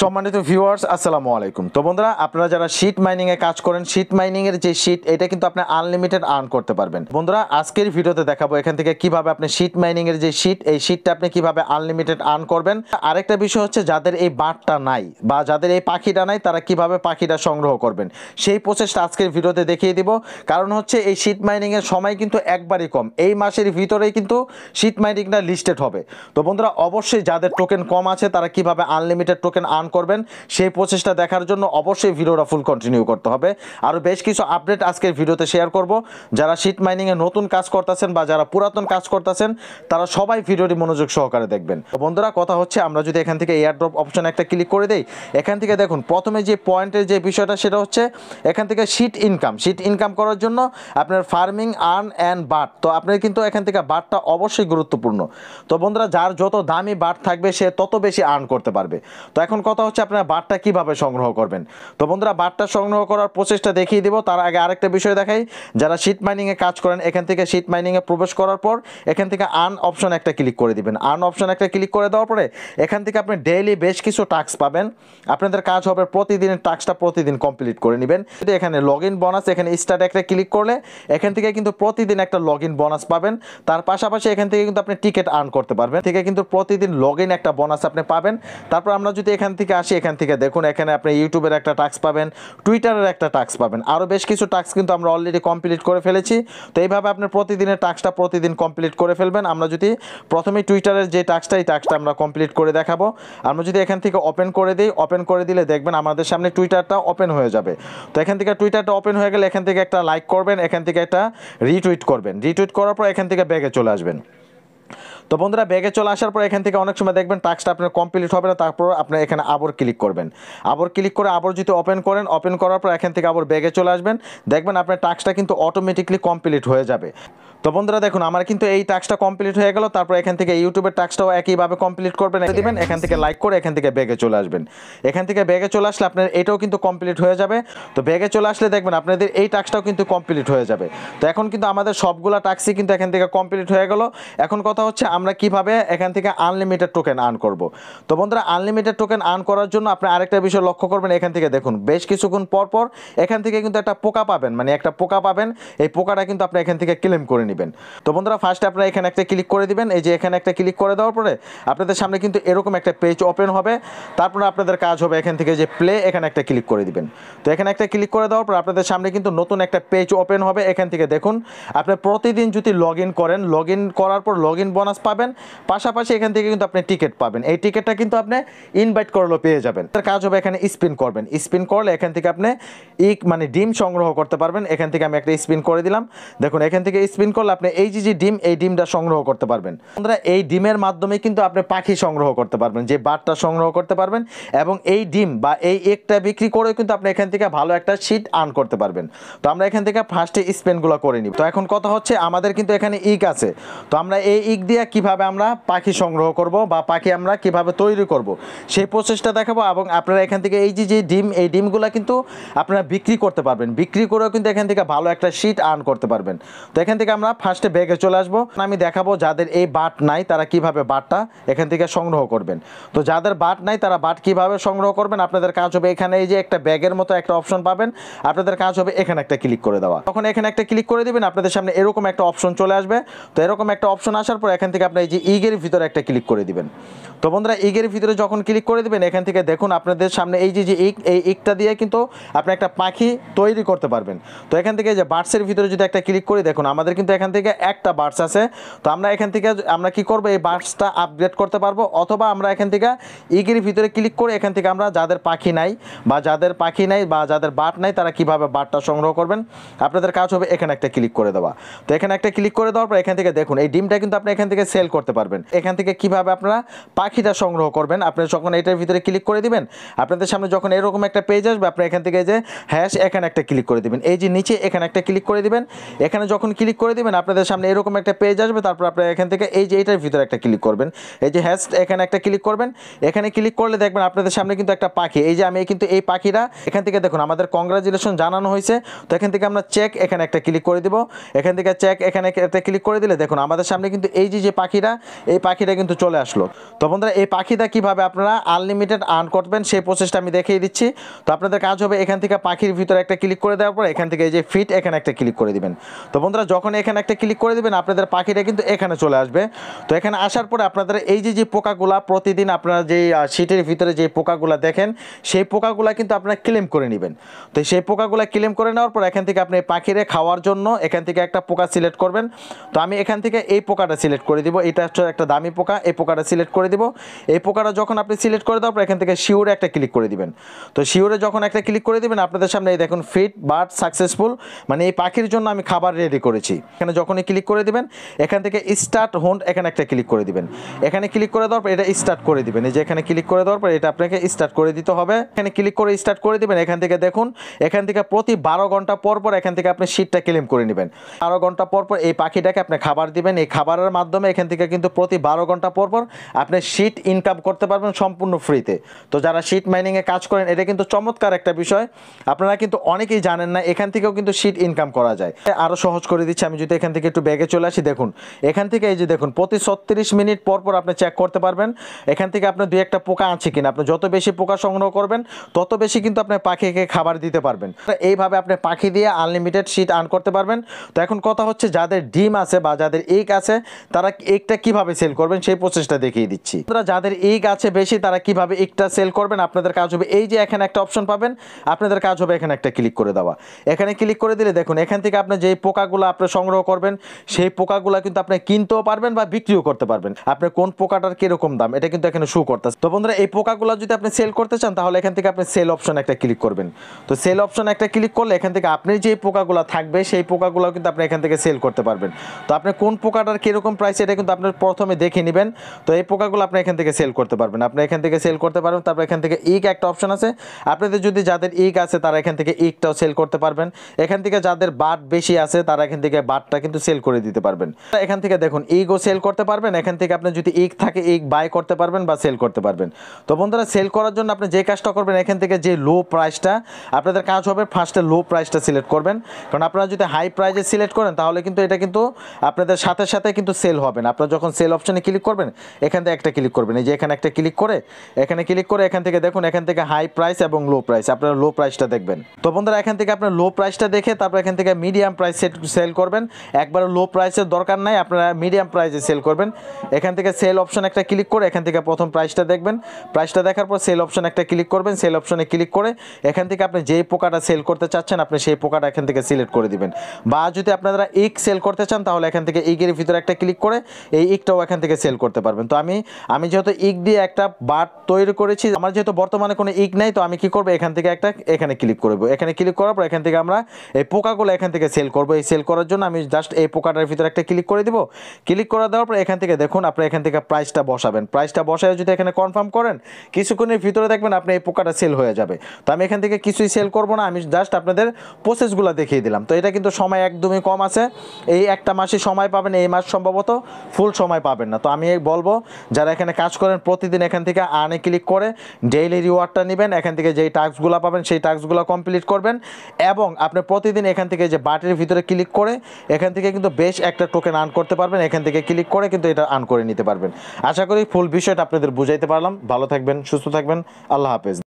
সম্মানিত ভিউয়ার্স আসসালামু আলাইকুম। তো বন্ধুরা, আপনারা যারা শীট মাইনিং এ কাজ করেন, শীট মাইনিং এর যে শীট, এটা কিন্তু আপনি আনলিমিটেড আর্ন করতে পারবেন। বন্ধুরা, আজকের ভিডিওতে দেখাবো এখান থেকে কিভাবে আপনি শীট মাইনিং এর যে শীট, এই শীটটা আপনি কিভাবে আনলিমিটেড আর্ন করবেন। আরেকটা বিষয় হচ্ছে, যাদের এই বাটটা নাই বা যাদের এই পাখিটা নাই, তারা কিভাবে পাখিটা সংগ্রহ করবেন সেই প্রসেসটা আজকের ভিডিওতে দেখিয়ে দিব। কারণ হচ্ছে এই শীট মাইনিং এর সময় কিন্তু একবারই কম, এই মাসের ভিতরেই কিন্তু শীট মাইনিংটা লিস্টেড হবে। তো বন্ধুরা, অবশ্যই যাদের টোকেন কম আছে তারা কিভাবে আনলিমিটেড টোকেন আর্ন করবেন সেই প্রসেসটা দেখার জন্য অবশ্যই ভিডিওটা ফুল কন্টিনিউ করতে হবে। আরও বেশ কিছু আপডেট আজকের ভিডিওতে শেয়ার করব। যারা শীট মাইনিংয়ে নতুন কাজ করতেছেন বা যারা পুরাতন কাজ করতেছেন, তারা সবাই ভিডিওটি মনোযোগ সহকারে দেখবেন। তো বন্ধুরা, কথা হচ্ছে, আমরা যদি এখান থেকে এয়ারড্রপ অপশন একটা ক্লিক করে দেই, এখান থেকে দেখুন প্রথমে যে পয়েন্টের যে বিষয়টা সেটা হচ্ছে এখান থেকে শীট ইনকাম করার জন্য আপনার ফার্মিং আর্ন অ্যান্ড বাট। তো আপনার কিন্তু এখান থেকে বাটটা অবশ্যই গুরুত্বপূর্ণ। তো বন্ধুরা, যার যত দামি বাট থাকবে সে তত বেশি আর্ন করতে পারবে। তো এখন কথা হচ্ছে আপনারা বাটটা কিভাবে সংগ্রহ করবেন। তো বন্ধুরা, বাটটা সংগ্রহ করার প্রসেসটা দেখিয়ে দিব। তার আগে আরেকটা বিষয় দেখাই, যারা শীট মাইনিংয়ে কাজ করেন, এখান থেকে শীট মাইনিংয়ে প্রবেশ করার পর এখান থেকে আর্ন অপশন একটা ক্লিক করে দিবেন। আর্ন অপশন একটা ক্লিক করে দেওয়ার পরে এখান থেকে আপনি ডেইলি বেশ কিছু টাস্ক পাবেন। আপনাদের কাজ হবে প্রতিদিনের টাস্কটা প্রতিদিন কমপ্লিট করে নেবেন। এখানে লগ ইন বোনাস, এখানে স্টার্ট একটা ক্লিক করলে এখান থেকে কিন্তু প্রতিদিন একটা লগ ইন বোনাস পাবেন। তার পাশাপাশি এখান থেকে কিন্তু আপনি টিকিট আর্ন করতে পারবেন, থেকে কিন্তু প্রতিদিন লগ ইন একটা বোনাস আপনি পাবেন। তারপর আমরা যদি এখান থেকে আসি, এখান থেকে দেখুন এখানে আপনি ইউটিউবের একটা টাস্ক পাবেন, টুইটারের একটা টাস্ক পাবেন, আরও বেশ কিছু টাস্ক কিন্তু আমরা অলরেডি কমপ্লিট করে ফেলেছি। তো এইভাবে আপনি প্রতিদিনের টাস্কটা প্রতিদিন কমপ্লিট করে ফেলবেন। আমরা যদি প্রথমে টুইটারের যে টাস্কটা, এই টাস্কটা আমরা কমপ্লিট করে দেখাবো। আমরা যদি এখান থেকে ওপেন করে দিই, ওপেন করে দিলে দেখবেন আমাদের সামনে টুইটারটা ওপেন হয়ে যাবে। তো এখান থেকে টুইটারটা ওপেন হয়ে গেলে এখান থেকে একটা লাইক করবেন, এখান থেকে একটা রিটুইট করবেন। রিটুইট করার পর এখান থেকে ব্যাগে চলে আসবেন। তো বন্ধুরা, ব্যাগে চলে আসার পর এখান থেকে অনেক সময় দেখবেন টাস্কটা আপনার কমপ্লিট হবে না, তারপর আপনি এখানে আবার ক্লিক করবেন। আবার ক্লিক করে আবার যদি ওপেন করেন, ওপেন করার পর এখান থেকে আবার ব্যাগে চলে আসবেন, দেখবেন আপনার টাস্কটা কিন্তু অটোমেটিকলি কমপ্লিট হয়ে যাবে। তো বন্ধুরা দেখুন, আমার কিন্তু এই টাস্কটা কমপ্লিট হয়ে গেল। তারপর এখান থেকে ইউটিউবের টাস্কটাও একইভাবে কমপ্লিট করবেন, দিবেন, এখান থেকে লাইক করে এখান থেকে ব্যাগে চলে আসবেন। এখান থেকে ব্যাগে চলে আসলে আপনার এটাও কিন্তু কমপ্লিট হয়ে যাবে। তো ব্যাগে চলে আসলে দেখবেন আপনাদের এই টাস্কটাও কিন্তু কমপ্লিট হয়ে যাবে। তো এখন কিন্তু আমাদের সবগুলা টাস্কই কিন্তু এখান থেকে কমপ্লিট হয়ে গেল। এখন কথা হচ্ছে আমরা কিভাবে এখান থেকে আনলিমিটেড টোকেন আর্ন করব। তো বন্ধুরা, আনলিমিটেড টোকেন আর্ন করার জন্য আপনি আরেকটা বিষয় লক্ষ্য করবেন, এখান থেকে দেখুন বেশ কিছুক্ষণ পর পর এখান থেকে কিন্তু একটা পোকা পাবেন, মানে একটা পোকা পাবেন। এই পোকাটা কিন্তু আপনি এখান থেকে ক্লেম করে নেবেন। তো বন্ধুরা, ফার্স্টে আপনারা এখানে একটা ক্লিক করে দিবেন। এই যে এখানে একটা ক্লিক করে দেওয়ার পরে আপনাদের সামনে কিন্তু এরকম একটা পেজ ওপেন হবে। তারপর আপনাদের কাজ হবে এখান থেকে যে প্লে, এখানে একটা ক্লিক করে দিবেন। তো এখানে একটা ক্লিক করে দেওয়ার পর আপনাদের সামনে কিন্তু নতুন একটা পেজ ওপেন হবে। এখান থেকে দেখুন আপনি প্রতিদিন যদি লগ ইন করেন, লগ ইন করার পর লগ ইন বোনাস পাবেন, পাশাপাশি এখান থেকে কিন্তু আপনি টিকিট পাবেন। এই টিকিটটা কিন্তু আপনি ইনভাইট করলেও পেয়ে যাবেন। তার কাজ হবে এখানে স্পিন করবেন। স্পিন করলে এখান থেকে আপনি মানে ডিম সংগ্রহ করতে পারবেন। এখান থেকে আমি একটা স্পিন করে দিলাম। দেখুন এখান থেকে স্পিন করলে আপনি এই যে ডিম, এই ডিমটা সংগ্রহ করতে পারবেন। বন্ধুরা, এই ডিমের মাধ্যমে কিন্তু আপনি পাখি সংগ্রহ করতে পারবেন, যে বাটটা সংগ্রহ করতে পারবেন, এবং এই ডিম বা এই একটা বিক্রি করে কিন্তু আপনি এখান থেকে ভালো একটা শীট আর্ন করতে পারবেন। তো আমরা এখান থেকে ফার্স্টে স্পেনগুলো করে নিব। তো এখন কথা হচ্ছে, আমাদের কিন্তু এখানে ইক আছে। তো আমরা এই ইক দিয়ে কিভাবে আমরা পাখি সংগ্রহ করব বা পাখি আমরা কিভাবে তৈরি করব সেই প্রসেসটা দেখাবো। এবং আপনারা এখান থেকে এই যে ডিম, এই ডিমগুলো কিন্তু আপনারা বিক্রি করতে পারবেন, বিক্রি করেও কিন্তু এখান থেকে ভালো একটা শীট আর্ন করতে পারবেন। তো এখান থেকে আমরা ফার্স্টে ব্যাগে চলে আসবো। আমি দেখাবো যাদের এই বাট নাই তারা কিভাবে বাটটা এখান থেকে সংগ্রহ করবেন। তো যাদের বাট নাই তারা বাট কিভাবে সংগ্রহ করবেন, আপনাদের কাজ হবে এখানে এই যে একটা ব্যাগের মতো একটা অপশন পাবেন, আপনাদের কাজ হবে এখানে একটা ক্লিক করে দেওয়া। তখন এখানে একটা ক্লিক করে দিবেন, আপনাদের সামনে এরকম একটা অপশন চলে আসবে। তো এরকম একটা অপশন আসার পর এখান থেকে আপনি এই যে ইগের ভিতরে একটা ক্লিক করে দিবেন। তো বন্ধুরা, ইগের ভিতরে যখন ক্লিক করে দিবেন, এখান থেকে দেখুন আপনাদের সামনে এই যে ইগ, এই ইগটা দিয়ে কিন্তু আপনি একটা পাখি তৈরি করতে পারবেন। তো এখান থেকে যে বার্ডসের ভিতরে যদি একটা ক্লিক করি, দেখুন আমাদের কিন্তু এখান থেকে একটা বার্ডস আছে। তো আমরা এখান থেকে আমরা কি করব, এই বার্ডসটা আপগ্রেড করতে পারবো, অথবা আমরা এখান থেকে ইগের ভিতরে ক্লিক করে এখান থেকে আমরা যাদের পাখি নাই বা যাদের বাট নাই তারা কিভাবে বাটটা সংগ্রহ করবেন, আপনাদের কাজ হবে এখানে একটা ক্লিক করে দেওয়া। তো এখানে একটা ক্লিক করে দেওয়ার পর এখান থেকে দেখুন এই ডিমটা কিন্তু আপনি এখান থেকে সেল করতে পারবেন। এখান থেকে কিভাবে আপনারা পাখিটা সংগ্রহ করবেন, আপনি যখন এটার ভিতরে ক্লিক করে দিবেন, আপনাদের সামনে যখন এরকম একটা পেজ আসবে, আপনি এখান থেকে যে হ্যাশ, এখানে একটা ক্লিক করে দিবেন। এই যে নিচে এখানে একটা ক্লিক করে দিবেন। এখানে যখন ক্লিক করে দিবেন, আপনাদের সামনে এরকম একটা পেজ আসবে। তারপর আপনারা এখান থেকে এই যে এটার ভিতরে একটা ক্লিক করবেন, এই যে হ্যাশ, এখানে একটা ক্লিক করবেন। এখানে ক্লিক করলে দেখবেন আপনাদের সামনে কিন্তু একটা পাখি, এই যে আমি কিন্তু এই পাখিটা এখান থেকে দেখুন আমাদের কংগ্রাচুলেশন জানানো হয়েছে। তো এখান থেকে আমরা চেক, এখানে একটা ক্লিক করে দিব। এখান থেকে চেক, এখানে একটা ক্লিক করে দিলে দেখুন আমাদের সামনে কিন্তু এই যে পাখিটা, এই পাখিটা কিন্তু চলে আসলো। তো বন্ধুরা এই পাখিটা কিভাবে আপনারা আনলিমিটেড আর্ন করবেন সেই প্রসেসটা আমি দেখিয়ে দিচ্ছি। তো আপনাদের কাজ হবে এখান থেকে পাখির ভিতরে একটা ক্লিক করে দেওয়ার পর এখান থেকে এই যে ফিট এখানে একটা ক্লিক করে দিবেন। তো বন্ধুরা যখন এখানে একটা ক্লিক করে দিবেন আপনাদের পাখিটা কিন্তু এখানে চলে আসবে। তো এখানে আসার পরে আপনাদের এই যে পোকাগুলা প্রতিদিন আপনারা যে শীটের ভিতরে যে পোকাগুলা দেখেন সেই পোকাগুলা কিন্তু আপনারা ক্লেম করে নেবেন। তো সেই পোকাগুলা ক্লেম করে নেওয়ার পর এখান থেকে আপনি পাখিরে খাওয়ার জন্য এখান থেকে একটা পোকা সিলেক্ট করবেন। তো আমি এখান থেকে এই পোকাটা সিলেক্ট করে দিব, এটা হচ্ছে একটা দামি পোকা, এই পোকাটা সিলেক্ট করে দিব। এই পোকাটা যখন আপনি সিলেক্ট করে দেওয়ার পর এখান থেকে শিওরে একটা ক্লিক করে দিবেন। তো শিওরে যখন একটা ক্লিক করে দিবেন আপনাদের সামনে এই দেখুন ফিট বার্ড সাকসেসফুল, মানে এই পাখির জন্য আমি খাবার রেডি করেছি। এখানে যখনই ক্লিক করে দিবেন এখান থেকে স্টার্ট হোন্ড এখানে একটা ক্লিক করে দিবেন। এখানে ক্লিক করে দেওয়ার পর এটা স্টার্ট করে দিবেন। এই যে এখানে ক্লিক করে দেওয়ার পর এটা আপনাকে স্টার্ট করে দিতে হবে। এখানে ক্লিক করে স্টার্ট করে দিবেন। এখান থেকে দেখুন এখান থেকে প্রতি 12 ঘন্টা পর পর এখান থেকে আপনি শীটটা ক্লেম করে নেবেন। 12 ঘন্টা পর পর এই পাখিটাকে আপনি খাবার দিবেন। এই খাবারের মাধ্যমে এখান থেকে কিন্তু প্রতি 12 ঘন্টা পর পর আপনি শীট ইনকাম করতে পারবেন সম্পূর্ণ ফ্রিতে। তো যারা শীট মাইনিংয়ে কাজ করেন এটা কিন্তু চমৎকার একটা বিষয়, আপনারা কিন্তু অনেকেই জানেন না, এখান থেকেও কিন্তু শীট ইনকাম করা যায়। আরও সহজ করে দিচ্ছি, আমি যদি এখান থেকে একটু ব্যাগে চলে আসি, দেখুন এখান থেকে এই যে দেখুন প্রতি 36 মিনিট পর পর আপনি চেক করতে পারবেন এখান থেকে আপনার দুই একটা পোকা আছে কিনা। আপনি যত বেশি পোকা সংগ্রহ করবেন তত বেশি কিন্তু আপনি পাখিকে খাবার দিতে পারবেন। এইভাবে আপনি পাখি দিয়ে আনলিমিটেড শীট আর্ন করতে পারবেন। তো এখন কথা হচ্ছে যাদের ডিম আছে বা যাদের এগ আছে তারা এগটা কিভাবে সেল করবেন সেই প্রসেসটা দেখিয়ে দিচ্ছি। যাদের এগ আছে বেশি তারা কিভাবে এগটা সেল করবেন, আপনাদের কাজ হবে এই যে এখানে একটা অপশন পাবেন, আপনাদের কাজ হবে এখানে একটা ক্লিক করে দেওয়া। এখানে ক্লিক করে দিলে দেখুন এখান থেকে আপনি যেই পোকাগুলো আপনি সংগ্রহ করবেন সেই পোকাগুলো কিন্তু আপনি কিনতেও পারবেন বা বিক্রিও করতে পারবেন। আপনি কোন পোকাটার কিরকম দাম এটা কিন্তু এখানে শো করতেছে। তো বন্ধুরা এই পোকাগুলো যদি আপনি সেল করতে চান তাহলে এখান থেকে আপনি সেল অপশন একটা ক্লিক করবেন। তো সেল অপশন একটা ক্লিক করলে এখান থেকে আপনি যে পোকাগুলো থাকবে সেই পোকাগুলো কিন্তু আপনি এখান থেকে সেল করতে পারবেন। তো আপনি কোন পোকাটার কিরকম প্রাইস এটা কিন্তু আপনি প্রথমে দেখে নেবেন। তো এই পোকাগুলো আপনি এখান থেকে সেল করতে পারবেন, আপনি এখান থেকে সেল করতে পারবেন। তারপর এখান থেকে ইগ একটা অপশন আছে, আপনাদের যদি যাদের ইগ আছে তারা এখান থেকে ইগটাও সেল করতে পারবেন। এখান থেকে যাদের বাট বেশি আছে তারা এখান থেকে বাটটা কিন্তু সেল করে দিতে পারবেন। এখান থেকে দেখুন ইগও সেল করতে পারবেন। এখান থেকে আপনি যদি ইগ থাকে ইগ বাই করতে পারবেন বা সেল করতে পারবেন। তো বন্ধুরা সেল করার জন্য আপনি যে কাজটা করবেন এখান থেকে যে লো প্রাইসটা আপনাদের কাজ হবে ফার্স্টে লো প্রাইসটা সিলেক্ট করবেন, কারণ আপনারা যদি হাই প্রাইসে সিলেক্ট করেন তাহলে কিন্তু এটা কিন্তু আপনাদের সাথে সাথে কিন্তু সেল হবে না। আপনারা যখন সেল অপশনে ক্লিক করবেন এখান থেকে একটা ক্লিক করবেন, এই যে এখানে একটা ক্লিক করে এখানে ক্লিক করে এখান থেকে দেখুন এখান থেকে হাই প্রাইস এবং লো প্রাইস, আপনারা লো প্রাইসটা দেখবেন। তো বন্ধুরা এখান থেকে আপনার লো প্রাইসটা দেখে তারপর এখান থেকে মিডিয়াম প্রাইস সেল করবেন। একবারে লো প্রাইসের দরকার নাই, আপনারা মিডিয়াম প্রাইসে সেল করবেন। এখান থেকে সেল অপশন একটা ক্লিক করে এখান থেকে প্রথম প্রাইসটা দেখবেন, প্রাইসটা দেখার পর সেল অপশন একটা ক্লিক করবেন। সেল অপশনে ক্লিক করে এখান থেকে আপনি যেই পোকাটা সেল করতে চাচ্ছেন আপনি সেই পোকাটা এখান থেকে সিলেক্ট করে দিবেন। বা যদি আপনারা ইগ সেল করতে চান তাহলে এখান থেকে ইগের ভিতরে একটা ক্লিক করে এই ইগটাও এখান থেকে সেল করতে পারবেন। তো আমি যেহেতু ইগ দিয়ে একটা বাট তৈরি করেছি, আমার যেহেতু বর্তমানে কোনো ইগ নাই, তো আমি কি করব এখান থেকে একটা এখানে ক্লিক করব। এখানে ক্লিক করার পর এখান থেকে আমরা এই পোকাগুলো এখান থেকে সেল করব। এই সেল করার জন্য আমি জাস্ট এই পোকাটার ভিতরে একটা ক্লিক করে দিব। ক্লিক করে দেওয়ার পর এখান থেকে দেখুন আপনি এখান থেকে প্রাইসটা বসাবেন। প্রাইসটা বসায় যদি এখানে কনফার্ম করেন কিছুক্ষণের ভিতরে দেখবেন আপনি এই পোকাটা সেল হয়ে যাবে। তো আমি এখান থেকে কিছুই সেল করব না, আমি জাস্ট আপনাদের প্রসেসগুলো দেখিয়ে দিলাম। তো এটা কিন্তু সময় একদমই কম আছে, এই একটা মাসই সময় পাবেন, এই মাস সম্ভবত ফুল সময় পাবেন না। তো আমি বলবো যারা এখানে কাজ করেন প্রতিদিন এখান থেকে আর্নে ক্লিক করে ডেইলি রিওয়ার্ডটা নেবেন, এখান থেকে যেই টাস্কগুলো পাবেন সেই টাস্কগুলো কমপ্লিট করবেন এবং আপনি প্রতিদিন এখান থেকে যে বাটের ভিতরে ক্লিক করে এখান থেকে কিন্তু বেশ একটা টোকেন আর্ন করতে পারবেন। এখান থেকে ক্লিক করে কিন্তু এটা আর্ন করে নিতে পারবেন। আশা করি ফুল বিষয়টা আপনাদের বুঝাইতে পারলাম। ভালো থাকবেন, সুস্থ থাকবেন, আল্লাহ হাফেজ।